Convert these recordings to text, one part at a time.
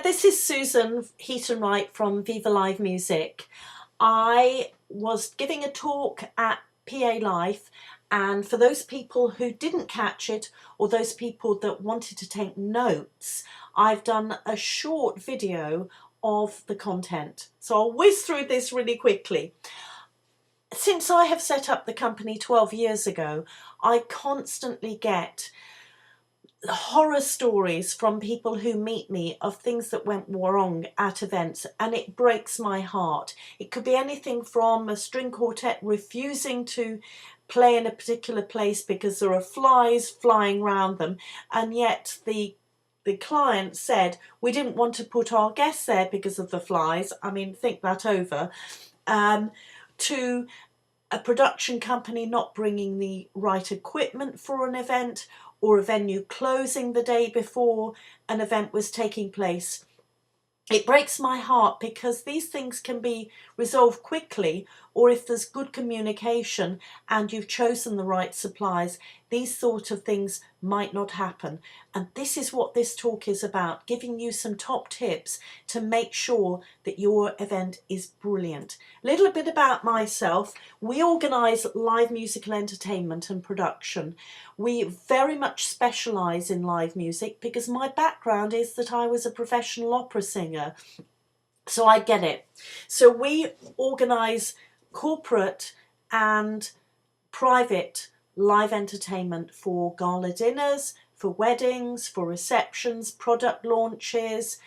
This is Susan Heaton-Wright from Viva Live Music. I was giving a talk at PA Life, and for those people who didn't catch it or those people that wanted to take notes, I've done a short video of the content. So I'll whiz through this really quickly. Since I have set up the company 12 years ago, I constantly get horror stories from people who meet me of things that went wrong at events, and it breaks my heart. It could be anything from a string quartet refusing to play in a particular place because there are flies flying around them, and yet the client said, we didn't want to put our guests there because of the flies. I mean, think that over. To a production company not bringing the right equipment for an event, or a venue closing the day before an event was taking place. It breaks my heart because these things can be resolved quickly, or if there's good communication and you've chosen the right suppliers, these sort of things might not happen. And this is what this talk is about, giving you some top tips to make sure that your event is brilliant. A little bit about myself. We organise live musical entertainment and production. We very much specialise in live music because my background is that I was a professional opera singer. So I get it. So we organise corporate and private live entertainment for gala dinners, for weddings, for receptions, product launches,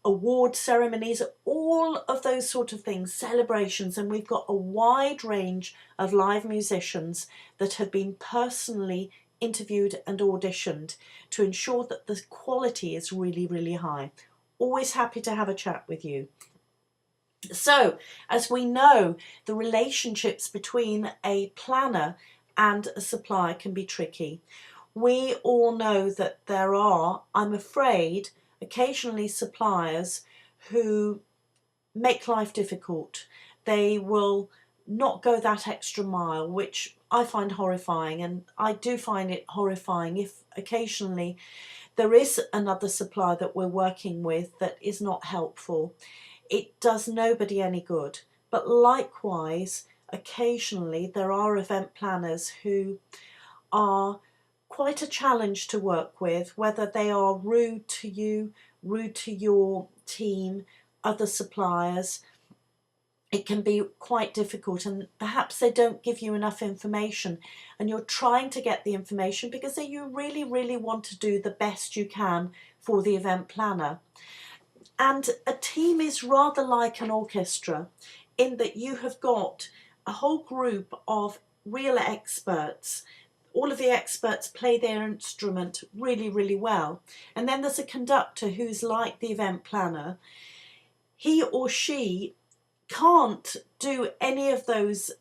award ceremonies, all of those sort of things, celebrations. And we've got a wide range of live musicians that have been personally interviewed and auditioned to ensure that the quality is really, really high. Always happy to have a chat with you. So, as we know, the relationships between a planner and a supplier can be tricky. We all know that there are, I'm afraid, occasionally suppliers who make life difficult. They will not go that extra mile, which I find horrifying, and I do find it horrifying if occasionally there is another supplier that we're working with that is not helpful. It does nobody any good. But likewise, occasionally there are event planners who are quite a challenge to work with, whether they are rude to you, rude to your team, other suppliers. It can be quite difficult, and perhaps they don't give you enough information, and you're trying to get the information because you really, really want to do the best you can for the event planner. And a team is rather like an orchestra in that you have got a whole group of real experts. All of the experts play their instrument really, really well. And then there's a conductor who's like the event planner. He or she can't do any of the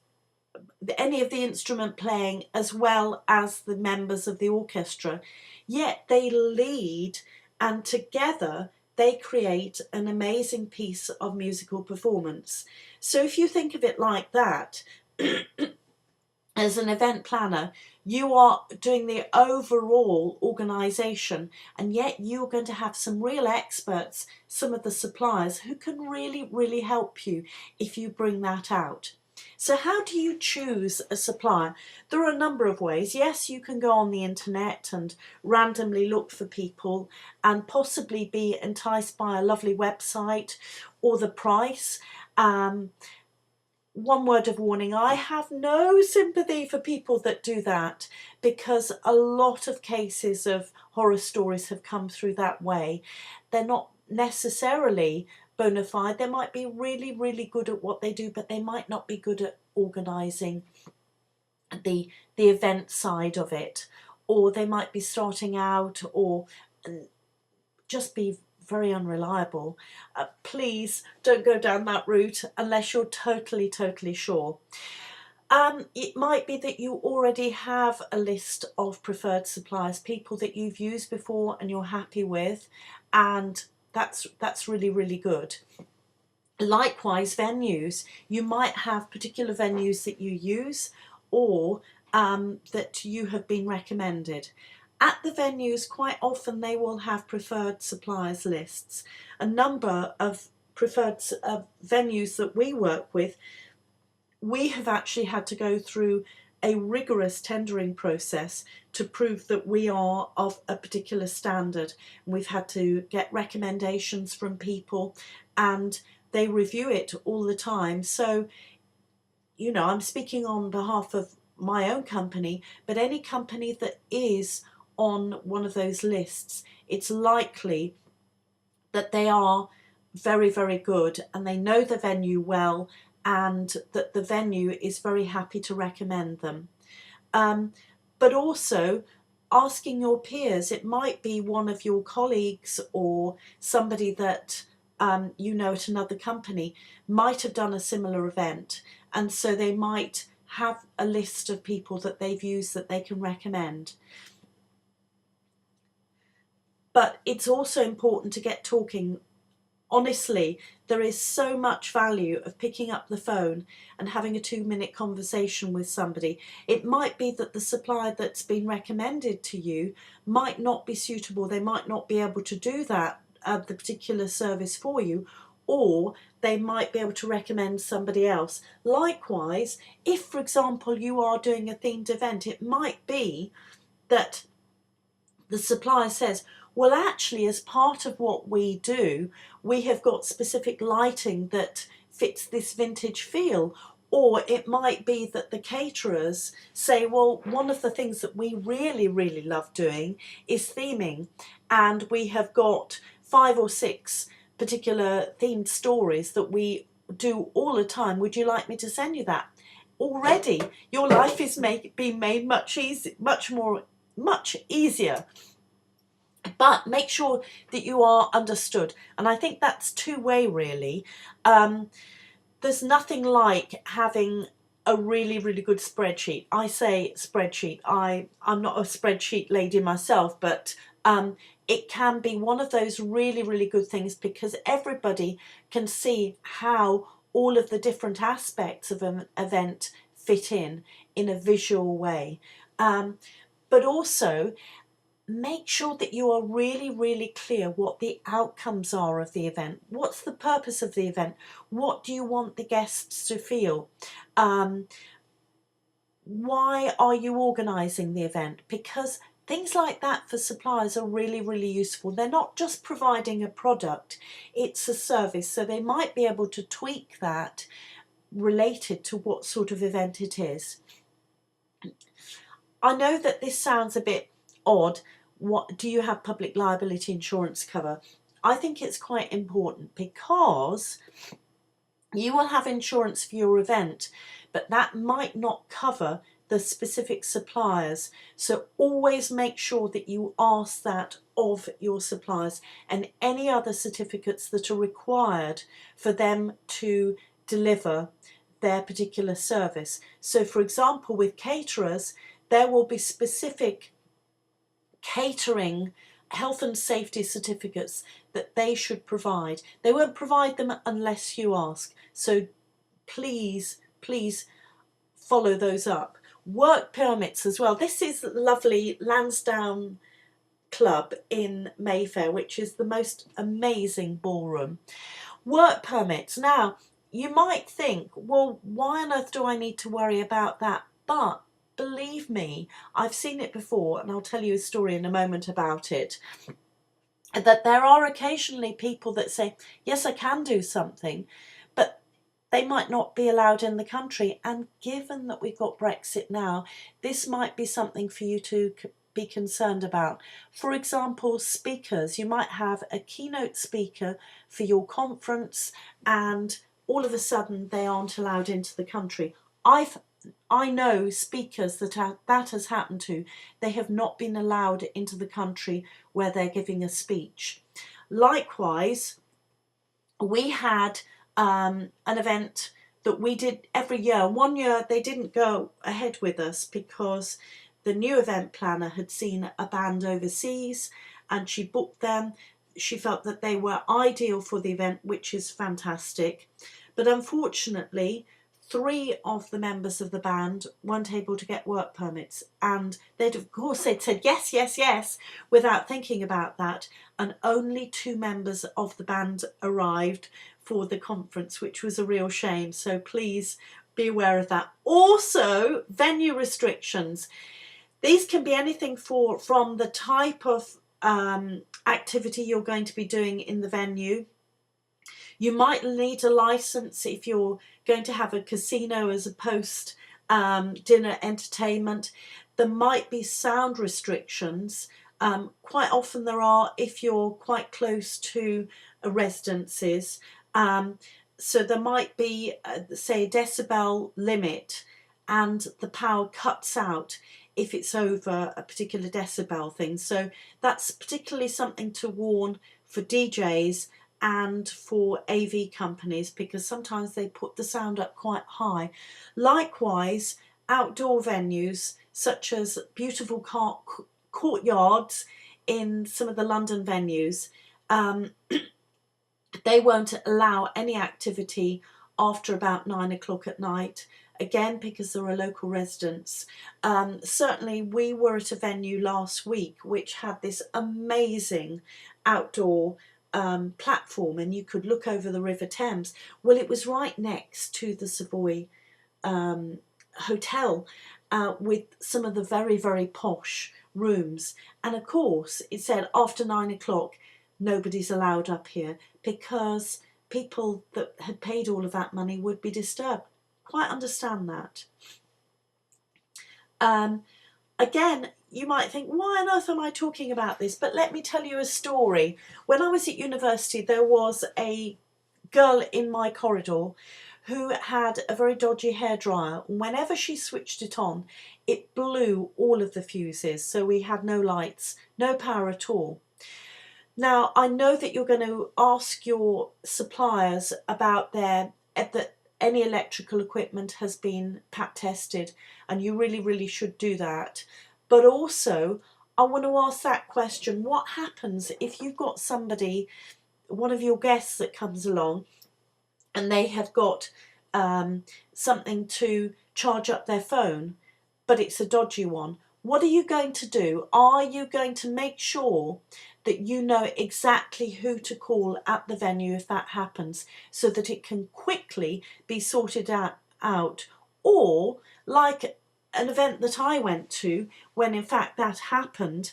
instrument playing as well as the members of the orchestra, yet they lead, and together they create an amazing piece of musical performance. So if you think of it like that, as an event planner, you are doing the overall organisation, and yet you're going to have some real experts, some of the suppliers, who can really, really help you if you bring that out. So how do you choose a supplier? There are a number of ways. Yes, you can go on the internet and randomly look for people and possibly be enticed by a lovely website or the price. One word of warning, I have no sympathy for people that do that, because a lot of cases of horror stories have come through that way. They're not necessarily bona fide. They might be really, really good at what they do, but they might not be good at organising the event side of it, or they might be starting out, or just be very unreliable. Please don't go down that route unless you're totally, totally sure. It might be that you already have a list of preferred suppliers, people that you've used before and you're happy with, and that's really, really good. Likewise, venues, you might have particular venues that you use, or that you have been recommended. At the venues, quite often they will have preferred suppliers lists. A number of preferred venues that we work with, we have actually had to go through a rigorous tendering process to prove that we are of a particular standard. We've had to get recommendations from people, and they review it all the time. So, you know, I'm speaking on behalf of my own company, but any company that is on one of those lists, it's likely that they are very, very good and they know the venue well, and that the venue is very happy to recommend them. But also asking your peers, it might be one of your colleagues or somebody that you know at another company might have done a similar event, and so they might have a list of people that they've used that they can recommend. But it's also important to get talking. Honestly, there is so much value of picking up the phone and having a 2-minute conversation with somebody. It might be that the supplier that's been recommended to you might not be suitable. They might not be able to do that, the particular service for you, or they might be able to recommend somebody else. Likewise, if, for example, you are doing a themed event, it might be that the supplier says, well, actually, as part of what we do, we have got specific lighting that fits this vintage feel. Or it might be that the caterers say, well, one of the things that we really, really love doing is theming. And we have got 5 or 6 particular themed stories that we do all the time. Would you like me to send you that? Already, your life is being made much easier. But make sure that you are understood, and I think that's two-way really. There's nothing like having a really, really good spreadsheet. I say spreadsheet, I'm not a spreadsheet lady myself, but it can be one of those really, really good things, because everybody can see how all of the different aspects of an event fit in a visual way. But also, make sure that you are really, really clear what the outcomes are of the event. What's the purpose of the event? What do you want the guests to feel? Why are you organising the event? Because things like that for suppliers are really, really useful. They're not just providing a product, it's a service. So they might be able to tweak that related to what sort of event it is. I know that this sounds a bit odd. What do you have public liability insurance cover? I think it's quite important, because you will have insurance for your event, but that might not cover the specific suppliers. So always make sure that you ask that of your suppliers, and any other certificates that are required for them to deliver their particular service. So for example, with caterers, there will be specific catering health and safety certificates that they should provide. They won't provide them unless you ask. So please, please follow those up. Work permits as well. This is the lovely Lansdowne Club in Mayfair, which is the most amazing ballroom. Work permits. Now, you might think, well, why on earth do I need to worry about that? But believe me, I've seen it before, and I'll tell you a story in a moment about it, that there are occasionally people that say, yes, I can do something, but they might not be allowed in the country. And given that we've got Brexit now, this might be something for you to be concerned about. For example, speakers. You might have a keynote speaker for your conference, and all of a sudden they aren't allowed into the country. I know speakers that has happened to. They have not been allowed into the country where they're giving a speech. Likewise, we had an event that we did every year. One year they didn't go ahead with us because the new event planner had seen a band overseas and she booked them. She felt that they were ideal for the event, which is fantastic. But unfortunately, 3 of the members of the band weren't able to get work permits, and they'd said yes, yes, yes without thinking about that, and only 2 members of the band arrived for the conference, which was a real shame. So please be aware of that. Also, venue restrictions. These can be anything from the type of activity you're going to be doing in the venue. You might need a license if you're going to have a casino as a post dinner entertainment. There might be sound restrictions. Quite often there are if you're quite close to residences. So there might be, say, a decibel limit, and the power cuts out if it's over a particular decibel thing. So that's particularly something to warn for DJs and for AV companies, because sometimes they put the sound up quite high. Likewise, outdoor venues such as beautiful courtyards in some of the London venues, they won't allow any activity after about 9 o'clock at night, again because there are local residents. Certainly we were at a venue last week which had this amazing outdoor platform, and you could look over the River Thames. Well, it was right next to the Savoy hotel with some of the very, very posh rooms, and of course it said after 9 o'clock nobody's allowed up here, because people that had paid all of that money would be disturbed. Quite understand that. Again, you might think, why on earth am I talking about this? But let me tell you a story. When I was at university, there was a girl in my corridor who had a very dodgy hairdryer. Whenever she switched it on, it blew all of the fuses. So we had no lights, no power at all. Now, I know that you're going to ask your suppliers about that any electrical equipment has been PAT tested, and you really, really should do that. But also, I want to ask that question: what happens if you've got somebody, one of your guests that comes along, and they have got something to charge up their phone, but it's a dodgy one? What are you going to do? Are you going to make sure that you know exactly who to call at the venue if that happens, so that it can quickly be sorted out? Or, like an event that I went to, when in fact that happened,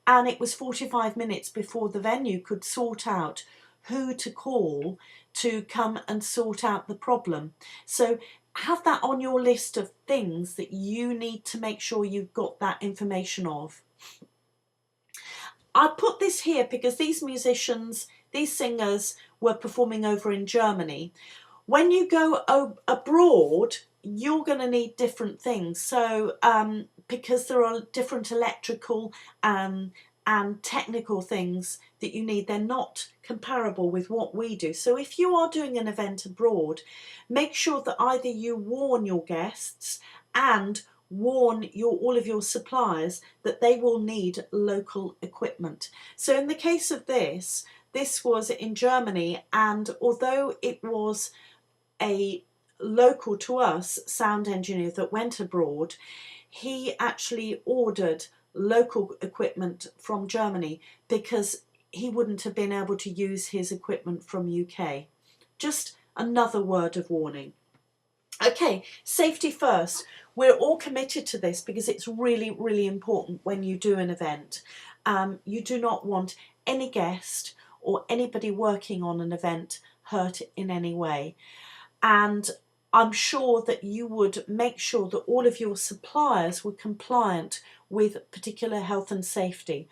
and it was 45 minutes before the venue could sort out who to call to come and sort out the problem. So have that on your list of things that you need to make sure you've got that information of. I put this here because these musicians, these singers, were performing over in Germany. When you go abroad, you're going to need different things. So because there are different electrical and technical things that you need, they're not comparable with what we do. So if you are doing an event abroad, make sure that either you warn your guests and warn all of your suppliers that they will need local equipment. So in the case of this was in Germany, and although it was a local to us sound engineer that went abroad, he actually ordered local equipment from Germany because he wouldn't have been able to use his equipment from UK. Just another word of warning. Okay, safety first. We're all committed to this because it's really, really important when you do an event. You do not want any guest or anybody working on an event hurt in any way. And I'm sure that you would make sure that all of your suppliers were compliant with particular health and safety.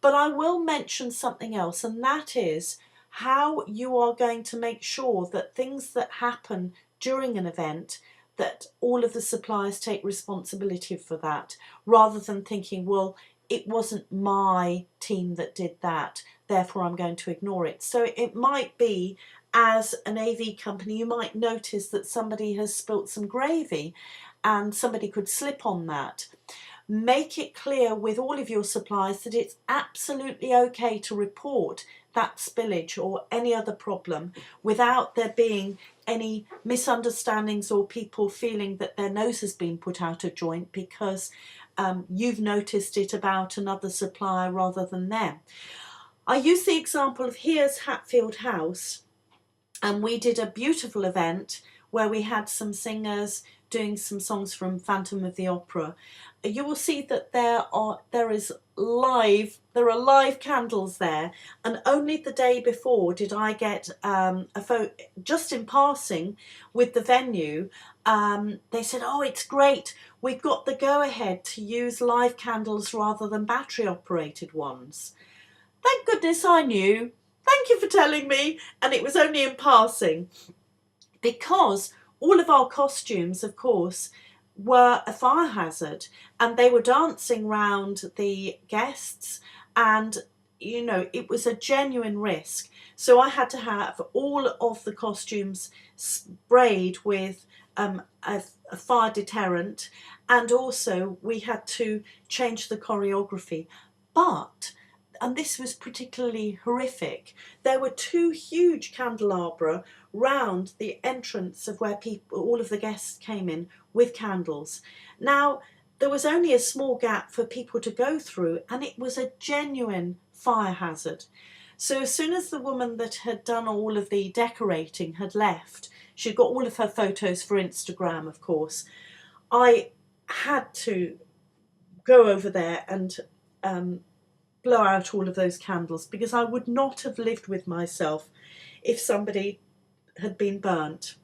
But I will mention something else, and that is how you are going to make sure that things that happen during an event, that all of the suppliers take responsibility for that, rather than thinking, well, it wasn't my team that did that, therefore I'm going to ignore it. So it might be, as an AV company, you might notice that somebody has spilt some gravy and somebody could slip on that. make it clear with all of your suppliers that it's absolutely okay to report that spillage or any other problem without there being any misunderstandings or people feeling that their nose has been put out of joint because you've noticed it about another supplier rather than them. I use the example of here's Hatfield House, and we did a beautiful event where we had some singers doing some songs from Phantom of the Opera. You will see that there are live candles there, and only the day before did I get a photo, just in passing with the venue. They said, oh, it's great, we've got the go-ahead to use live candles rather than battery operated ones. Thank goodness I knew. Thank you for telling me. And it was only in passing, because all of our costumes, of course, were a fire hazard, and they were dancing round the guests, and you know, it was a genuine risk. So I had to have all of the costumes sprayed with a fire deterrent, and also we had to change the choreography. But, and this was particularly horrific, there were two huge candelabra round the entrance of where people, all of the guests came in with candles. Now, there was only a small gap for people to go through, and it was a genuine fire hazard. So as soon as the woman that had done all of the decorating had left, she'd got all of her photos for Instagram, of course, I had to go over there and blow out all of those candles, because I would not have lived with myself if somebody had been burnt.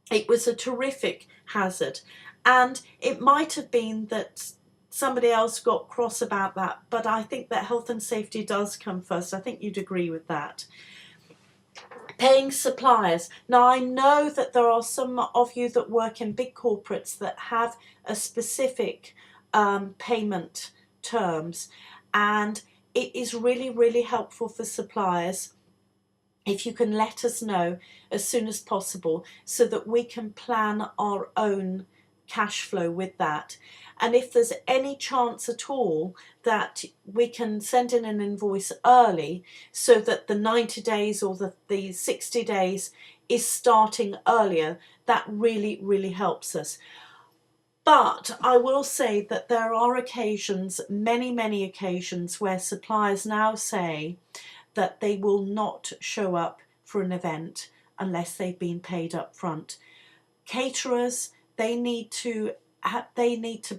It was a terrific hazard, and it might have been that somebody else got cross about that, but I think that health and safety does come first. I think you'd agree with that. Paying suppliers. Now, I know that there are some of you that work in big corporates that have a specific payment terms, and it is really, really helpful for suppliers if you can let us know as soon as possible so that we can plan our own cash flow with that. And if there's any chance at all that we can send in an invoice early so that the 90 days or the 60 days is starting earlier, that really, really helps us. But I will say that there are occasions, many, many occasions, where suppliers now say that they will not show up for an event unless they've been paid up front. Caterers, they need to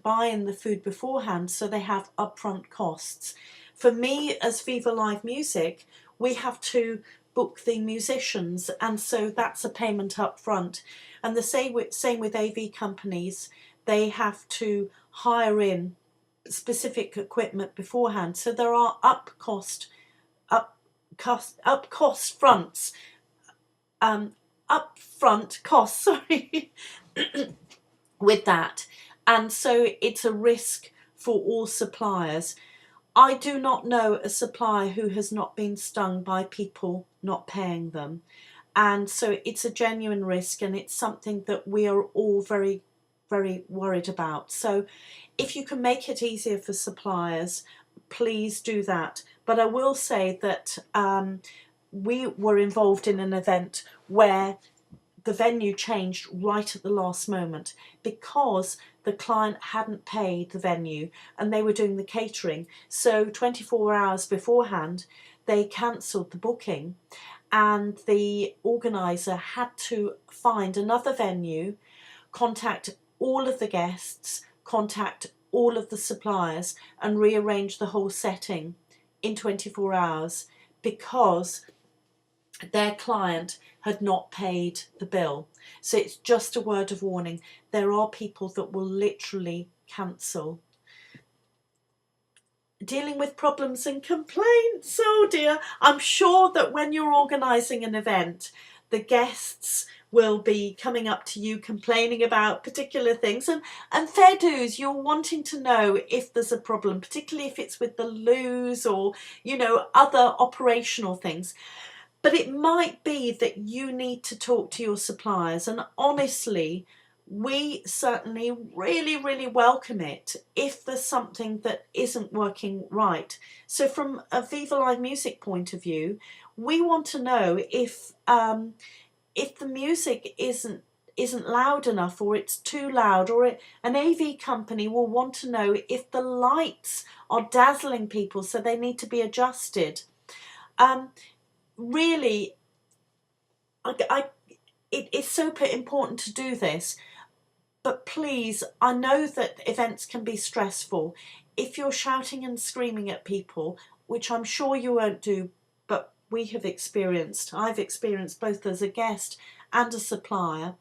buy in the food beforehand, so they have upfront costs. For me, as Viva Live Music, we have to book the musicians, and so that's a payment up front. And the same with AV companies, they have to hire in specific equipment beforehand, so there are upfront costs, sorry, with that. And so it's a risk for all suppliers. I do not know a supplier who has not been stung by people not paying them. And so it's a genuine risk, and it's something that we are all very, very worried about. So if you can make it easier for suppliers, please do that. But I will say that we were involved in an event where the venue changed right at the last moment because the client hadn't paid the venue and they were doing the catering. So 24 hours beforehand, they cancelled the booking, and the organiser had to find another venue, contact all of the guests, contact all of the suppliers, and rearrange the whole setting in 24 hours because their client had not paid the bill. So it's just a word of warning. There are people that will literally cancel. Dealing with problems and complaints, oh dear. I'm sure that when you're organising an event, the guests will be coming up to you complaining about particular things, and fair dues, you're wanting to know if there's a problem, particularly if it's with the loos or, you know, other operational things. But it might be that you need to talk to your suppliers, and honestly, we certainly really welcome it if there's something that isn't working right. So from a Viva Live Music point of view, we want to know if the music isn't loud enough, or it's too loud, or an AV company will want to know if the lights are dazzling people, so they need to be adjusted. Really, it's super important to do this. But please, I know that events can be stressful. If you're shouting and screaming at people, which I'm sure you won't do, but I've experienced both as a guest and a supplier,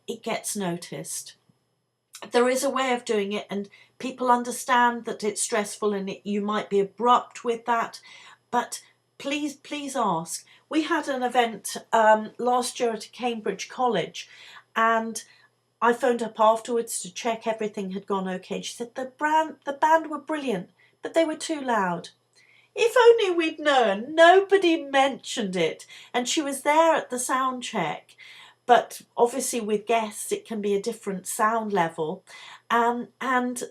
it gets noticed. There is a way of doing it, and people understand that it's stressful and you might be abrupt with that, but please ask. We had an event last year at Cambridge College, and I phoned up afterwards to check everything had gone okay. She said the band were brilliant, but they were too loud. If only we'd known. Nobody mentioned it. And she was there at the sound check. But obviously with guests it can be a different sound level. And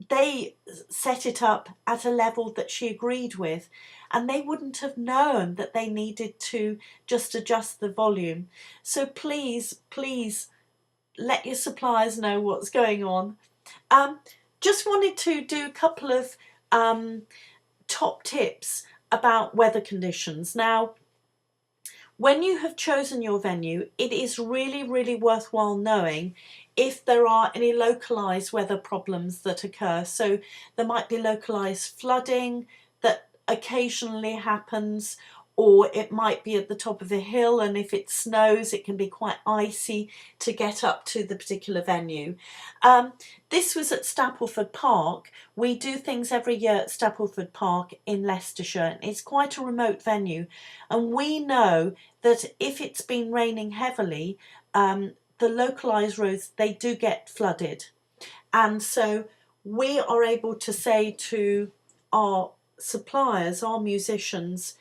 they set it up at a level that she agreed with. And they wouldn't have known that they needed to just adjust the volume. So please let your suppliers know what's going on. Just wanted to do a couple of top tips about weather conditions. Now, when you have chosen your venue, it is really worthwhile knowing if there are any localised weather problems that occur. So there might be localised flooding that occasionally happens, or it might be at the top of a hill, and if it snows it can be quite icy to get up to the particular venue. This was at Stapleford Park. We do things every year at Stapleford Park in Leicestershire. It's quite a remote venue, and we know that if it's been raining heavily, the localised roads, they do get flooded. And so we are able to say to our suppliers, our musicians,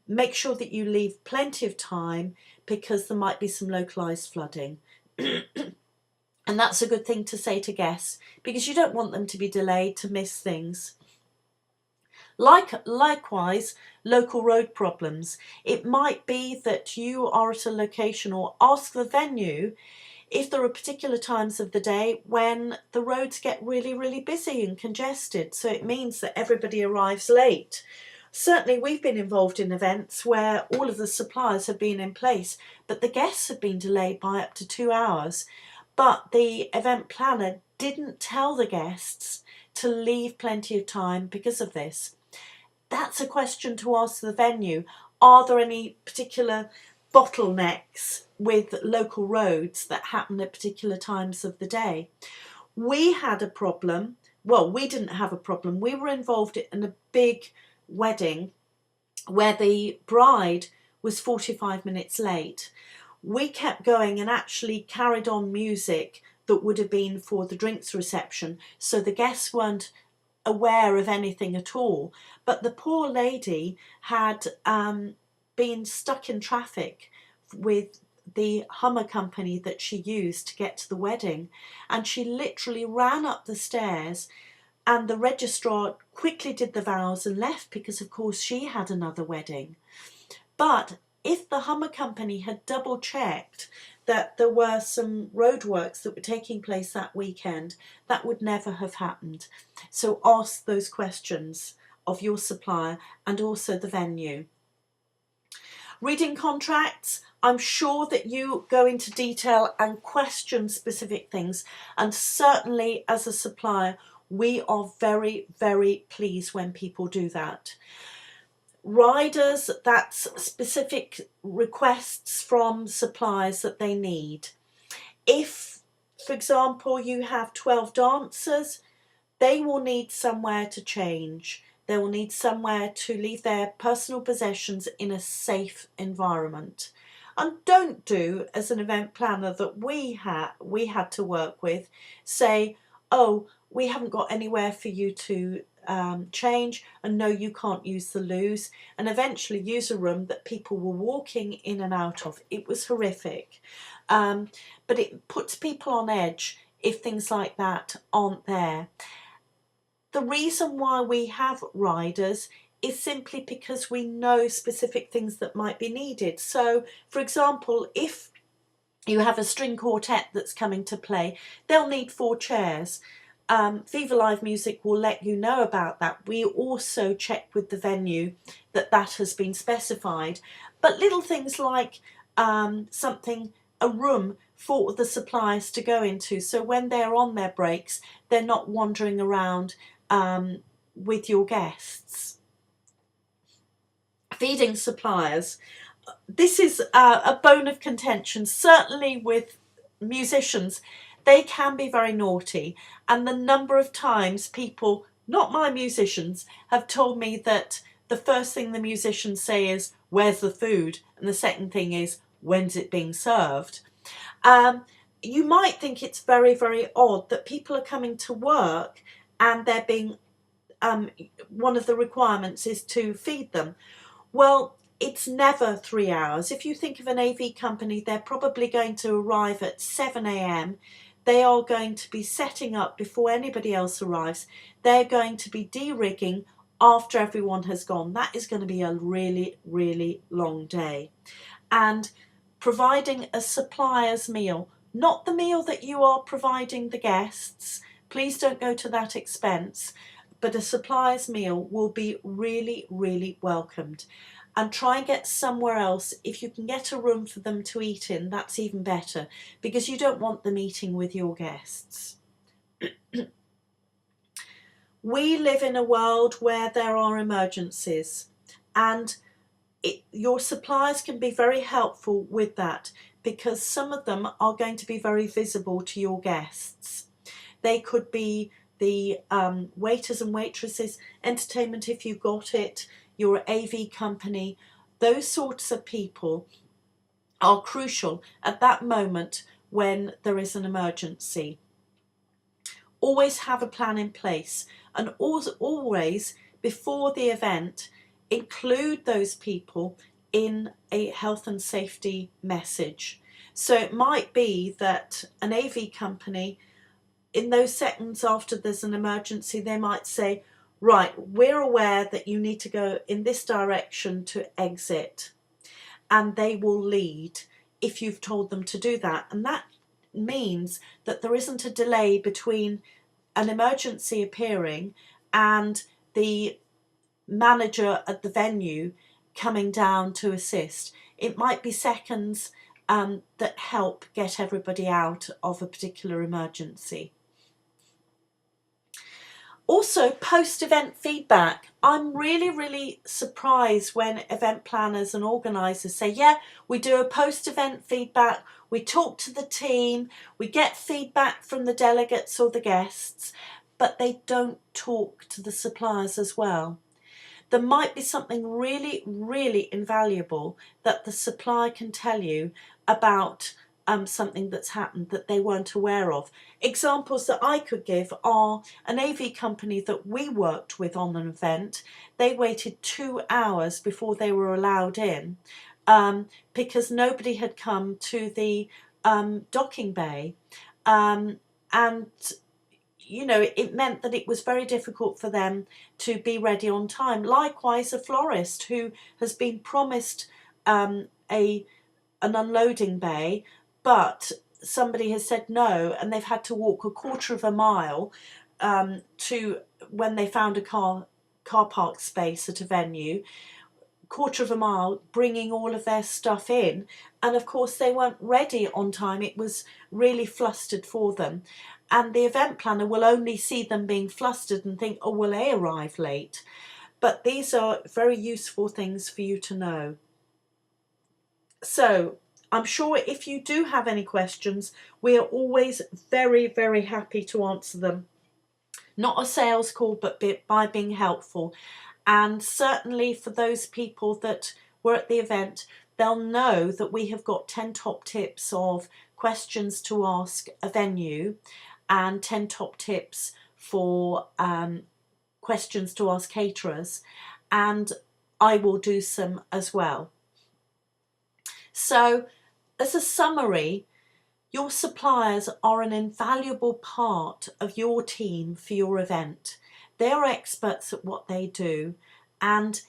make sure that you leave plenty of time, because there might be some localised flooding. And that's a good thing to say to guests, because you don't want them to be delayed, to miss things. Likewise, local road problems. It might be that you are at a location, or ask the venue if there are particular times of the day when the roads get really busy and congested, so it means that everybody arrives late. Certainly we've been involved in events where all of the suppliers have been in place, but the guests have been delayed by up to 2 hours. But the event planner didn't tell the guests to leave plenty of time because of this. That's a question to ask the venue. Are there any particular bottlenecks with local roads that happen at particular times of the day? We had a problem. Well, we didn't have a problem. We were involved in a big wedding where the bride was 45 minutes late. We kept going and actually carried on music that would have been for the drinks reception, so the guests weren't aware of anything at all. But the poor lady had been stuck in traffic with the Hummer company that she used to get to the wedding, and she literally ran up the stairs, and the registrar quickly did the vows and left, because of course she had another wedding. But if the Hummer company had double checked that there were some roadworks that were taking place that weekend, that would never have happened. So ask those questions of your supplier and also the venue. Reading contracts, I'm sure that you go into detail and question specific things, and certainly as a supplier we are very pleased when people do that. Riders, that's specific requests from suppliers that they need. If, for example, you have 12 dancers, they will need somewhere to change. They will need somewhere to leave their personal possessions in a safe environment. And don't do, as an event planner that we had to work with, say, oh, we haven't got anywhere for you to change, and no, you can't use the loos, and eventually use a room that people were walking in and out of. It was horrific, but it puts people on edge if things like that aren't there. The reason why we have riders is simply because we know specific things that might be needed. So, for example, if you have a string quartet that's coming to play, they'll need 4 chairs. Viva Live Music will let you know about that. We also check with the venue that that has been specified. But little things like a room for the suppliers to go into, so when they're on their breaks, they're not wandering around with your guests. Feeding suppliers. This is a bone of contention, certainly with musicians. They can be very naughty, and the number of times people, not my musicians, have told me that the first thing the musicians say is, "Where's the food?" and the second thing is, "When's it being served?" You might think it's very, very odd that people are coming to work and they're being, one of the requirements is to feed them. Well, it's never 3 hours. If you think of an AV company, they're probably going to arrive at 7 a.m. They are going to be setting up before anybody else arrives. They're going to be de-rigging after everyone has gone. That is going to be a really, really long day. And providing a supplier's meal, not the meal that you are providing the guests, please don't go to that expense, but a supplier's meal will be really, really welcomed. And try and get somewhere else. If you can get a room for them to eat in, that's even better, because you don't want them eating with your guests. We live in a world where there are emergencies, and your suppliers can be very helpful with that, because some of them are going to be very visible to your guests. They could be the waiters and waitresses, entertainment if you got it, your AV company. Those sorts of people are crucial at that moment when there is an emergency. Always have a plan in place, and always before the event include those people in a health and safety message. So it might be that an AV company, in those seconds after there's an emergency, they might say, right, we're aware that you need to go in this direction to exit, and they will lead if you've told them to do that. And that means that there isn't a delay between an emergency appearing and the manager at the venue coming down to assist. It might be seconds that help get everybody out of a particular emergency. Also, post-event feedback. I'm really, really surprised when event planners and organisers say, yeah, we do a post-event feedback, we talk to the team, we get feedback from the delegates or the guests, but they don't talk to the suppliers as well. There might be something really, really invaluable that the supplier can tell you about something that's happened that they weren't aware of. Examples that I could give are an AV company that we worked with on an event. They waited 2 hours before they were allowed in because nobody had come to the docking bay, and you know, it meant that it was very difficult for them to be ready on time. Likewise, a florist who has been promised an unloading bay, but somebody has said no, and they've had to walk a quarter of a mile to when they found a car park space at a venue, quarter of a mile, bringing all of their stuff in, and of course they weren't ready on time. It was really flustered for them, and the event planner will only see them being flustered and think, oh, well, they arrived late. But these are very useful things for you to know. So I'm sure if you do have any questions, we are always very, very happy to answer them. Not a sales call, but by being helpful. And certainly for those people that were at the event, they'll know that we have got 10 top tips of questions to ask a venue and 10 top tips for questions to ask caterers, and I will do some as well. So as a summary, your suppliers are an invaluable part of your team for your event. They are experts at what they do, and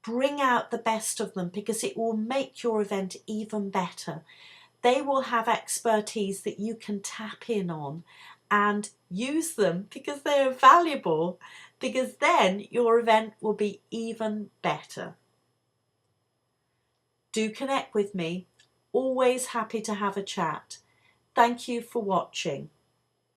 bring out the best of them because it will make your event even better. They will have expertise that you can tap in on and use them because they are valuable, because then your event will be even better. Do connect with me. Always happy to have a chat. Thank you for watching.